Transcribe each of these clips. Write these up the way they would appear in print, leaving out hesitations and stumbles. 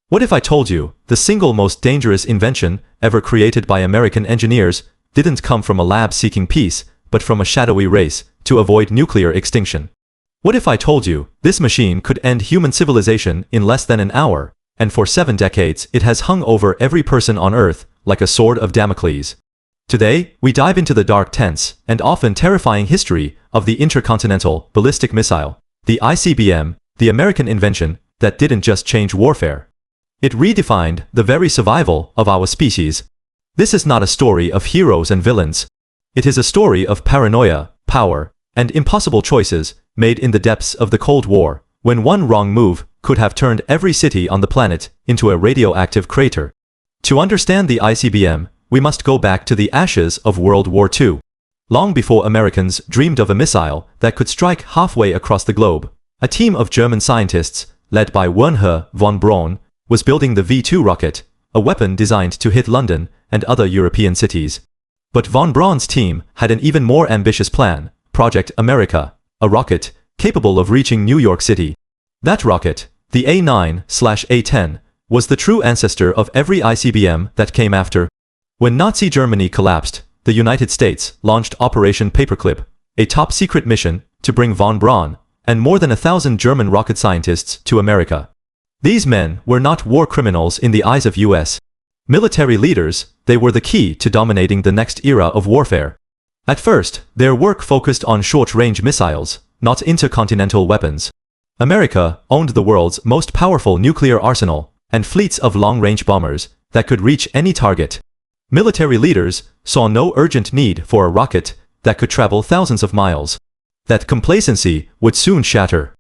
What if I told you the single most dangerous invention ever created by American engineers didn't come from a lab seeking peace, but from a shadowy race to avoid nuclear extinction? What if I told you this machine could end human civilization in less than an hour, and for 7 decades it has hung over every person on Earth like a sword of Damocles? Today, we dive into the dark, tense, and often terrifying history of the intercontinental ballistic missile, the ICBM, the American invention that didn't just change warfare. It redefined the very survival of our species. This is not a story of heroes and villains. It is a story of paranoia, power, and impossible choices made in the depths of the Cold War, when one wrong move could have turned every city on the planet into a radioactive crater. To understand the ICBM, we must go back to the ashes of World War II. Long before Americans dreamed of a missile that could strike halfway across the globe, a team of German scientists, led by Wernher von Braun, was building the V-2 rocket, a weapon designed to hit London and other European cities. But von Braun's team had an even more ambitious plan, Project America, a rocket capable of reaching New York City. That rocket, the A9/A10, was the true ancestor of every ICBM that came after. When Nazi Germany collapsed, the United States launched Operation Paperclip, a top-secret mission to bring von Braun and more than 1,000 German rocket scientists to America. These men were not war criminals in the eyes of US military leaders. They were the key to dominating the next era of warfare. At first, their work focused on short-range missiles, not intercontinental weapons. America owned the world's most powerful nuclear arsenal and fleets of long-range bombers that could reach any target. Military leaders saw no urgent need for a rocket that could travel thousands of miles. That complacency would soon shatter.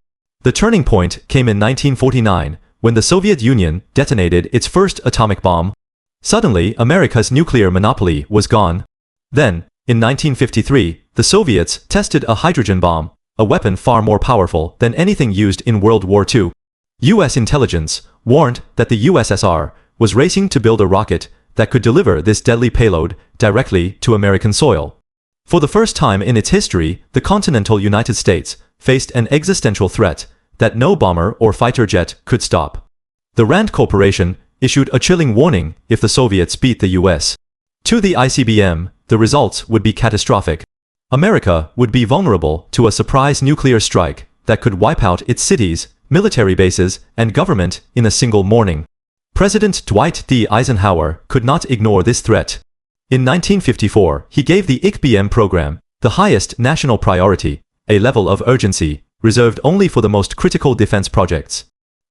The turning point came in 1949, when the Soviet Union detonated its first atomic bomb. Suddenly, America's nuclear monopoly was gone. Then, in 1953, the Soviets tested a hydrogen bomb, a weapon far more powerful than anything used in World War II. US intelligence warned that the USSR was racing to build a rocket that could deliver this deadly payload directly to American soil. For the first time in its history, the continental United States faced an existential threat that no bomber or fighter jet could stop. The Rand Corporation issued a chilling warning: if the Soviets beat the US to the ICBM, the results would be catastrophic. America would be vulnerable to a surprise nuclear strike that could wipe out its cities, military bases, and government in a single morning. President Dwight D. Eisenhower could not ignore this threat. In 1954, he gave the ICBM program the highest national priority, a level of urgency reserved only for the most critical defense projects.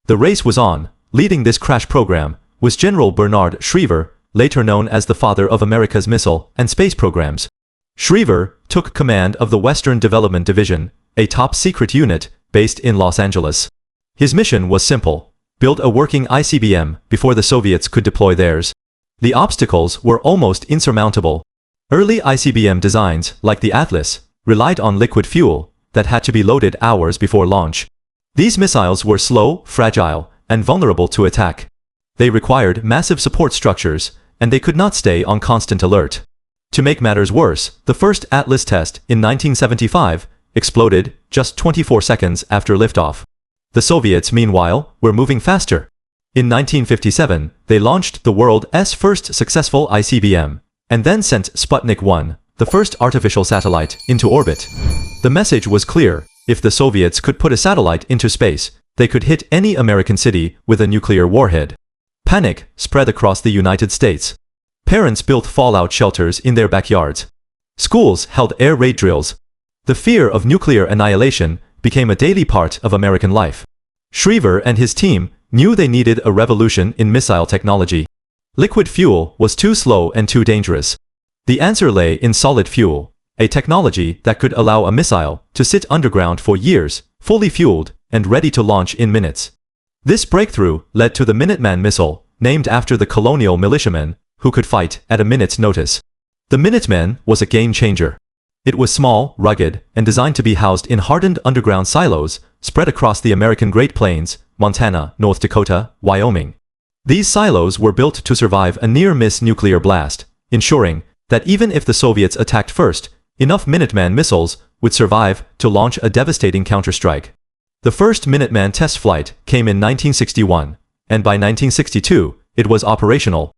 The race was on. Leading this crash program was General Bernard Schriever, later known as the father of America's missile and space programs. Schriever took command of the Western Development Division, a top-secret unit based in Los Angeles. His mission was simple: build a working ICBM before the Soviets could deploy theirs. The obstacles were almost insurmountable. Early ICBM designs, like the Atlas, relied on liquid fuel that had to be loaded hours before launch. These missiles were slow, fragile, and vulnerable to attack. They required massive support structures, and they could not stay on constant alert. To make matters worse, the first Atlas test in 1975 exploded just 24 seconds after liftoff. The Soviets, meanwhile, were moving faster. In 1957, they launched the world's first successful ICBM, and then sent Sputnik 1, the first artificial satellite, into orbit. The message was clear: if the Soviets could put a satellite into space, they could hit any American city with a nuclear warhead. Panic spread across the United States. Parents built fallout shelters in their backyards. Schools held air raid drills. The fear of nuclear annihilation became a daily part of American life. Schriever and his team knew they needed a revolution in missile technology. Liquid fuel was too slow and too dangerous. The answer lay in solid fuel, a technology that could allow a missile to sit underground for years, fully fueled and ready to launch in minutes. This breakthrough led to the Minuteman missile, named after the colonial militiamen who could fight at a minute's notice. The Minuteman was a game-changer. It was small, rugged, and designed to be housed in hardened underground silos spread across the American Great Plains, Montana, North Dakota, Wyoming. These silos were built to survive a near-miss nuclear blast, ensuring that even if the Soviets attacked first, enough Minuteman missiles would survive to launch a devastating counterstrike. The first Minuteman test flight came in 1961, and by 1962, it was operational.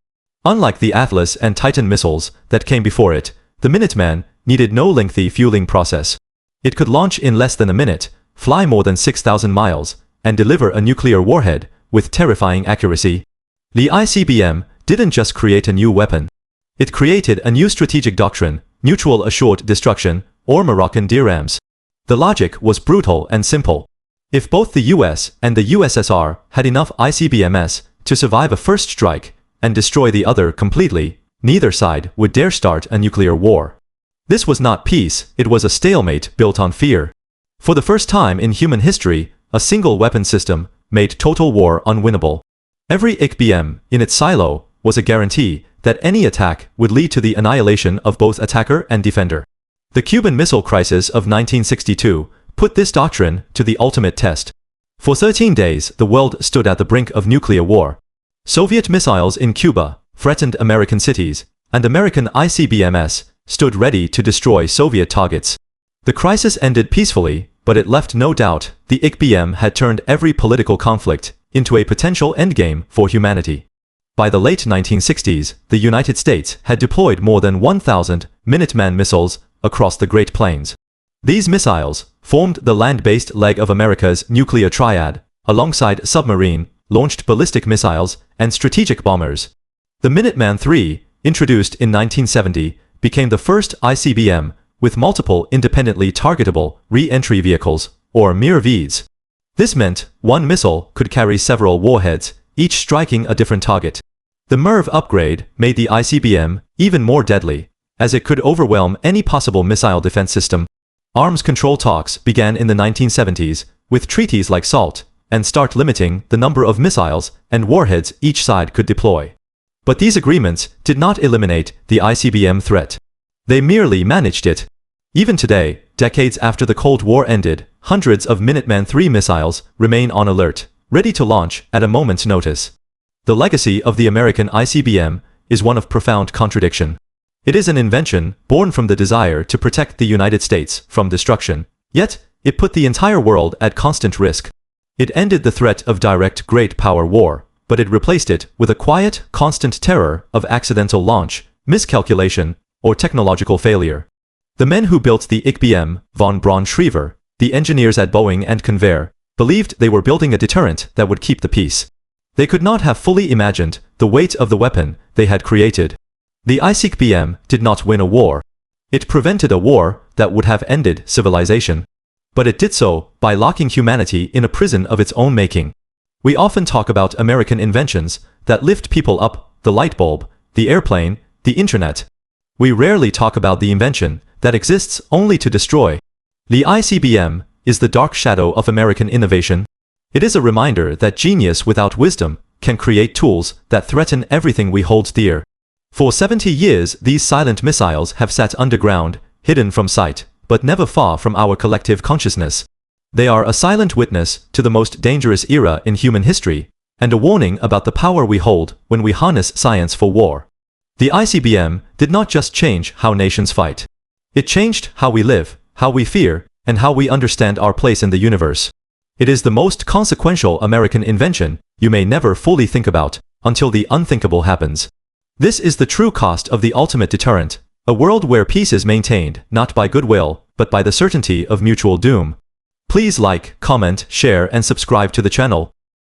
Unlike the Atlas and Titan missiles that came before it, the Minuteman needed no lengthy fueling process. It could launch in less than a minute, fly more than 6,000 miles, and deliver a nuclear warhead with terrifying accuracy. The ICBM didn't just create a new weapon. It created a new strategic doctrine, mutual assured destruction, or Moroccan DRAMs. The logic was brutal and simple. If both the US and the USSR had enough ICBMs to survive a first strike and destroy the other completely, neither side would dare start a nuclear war. This was not peace, it was a stalemate built on fear. For the first time in human history, a single weapon system made total war unwinnable. Every ICBM in its silo was a guarantee that any attack would lead to the annihilation of both attacker and defender. The Cuban Missile Crisis of 1962 put this doctrine to the ultimate test. For 13 days, the world stood at the brink of nuclear war. Soviet missiles in Cuba threatened American cities, and American ICBMs stood ready to destroy Soviet targets. The crisis ended peacefully, but it left no doubt the ICBM had turned every political conflict into a potential endgame for humanity. By the late 1960s, the United States had deployed more than 1,000 Minuteman missiles across the Great Plains. These missiles formed the land-based leg of America's nuclear triad, alongside submarine, launched ballistic missiles, and strategic bombers. The Minuteman III, introduced in 1970, became the first ICBM with multiple independently targetable re-entry vehicles, or MIR-Vs. This meant one missile could carry several warheads, each striking a different target. The MIR-V upgrade made the ICBM even more deadly, as it could overwhelm any possible missile defense system. Arms control talks began in the 1970s, with treaties like SALT, and start limiting the number of missiles and warheads each side could deploy. But these agreements did not eliminate the ICBM threat. They merely managed it. Even today, decades after the Cold War ended, hundreds of Minuteman III missiles remain on alert, ready to launch at a moment's notice. The legacy of the American ICBM is one of profound contradiction. It is an invention born from the desire to protect the United States from destruction, yet it put the entire world at constant risk. It ended the threat of direct great power war, but it replaced it with a quiet, constant terror of accidental launch, miscalculation, or technological failure. The men who built the ICBM, von Braun, the engineers at Boeing and Convair, believed they were building a deterrent that would keep the peace. They could not have fully imagined the weight of the weapon they had created. The ICBM did not win a war. It prevented a war that would have ended civilization. But it did so by locking humanity in a prison of its own making. We often talk about American inventions that lift people up, the light bulb, the airplane, the internet. We rarely talk about the invention that exists only to destroy. The ICBM is the dark shadow of American innovation. It is a reminder that genius without wisdom can create tools that threaten everything we hold dear. For 70 years, these silent missiles have sat underground, hidden from sight, but never far from our collective consciousness. They are a silent witness to the most dangerous era in human history, and a warning about the power we hold when we harness science for war. The ICBM did not just change how nations fight. It changed how we live, how we fear, and how we understand our place in the universe. It is the most consequential American invention you may never fully think about until the unthinkable happens. This is the true cost of the ultimate deterrent, a world where peace is maintained not by goodwill, but by the certainty of mutual doom. Please like, comment, share, and subscribe to the channel.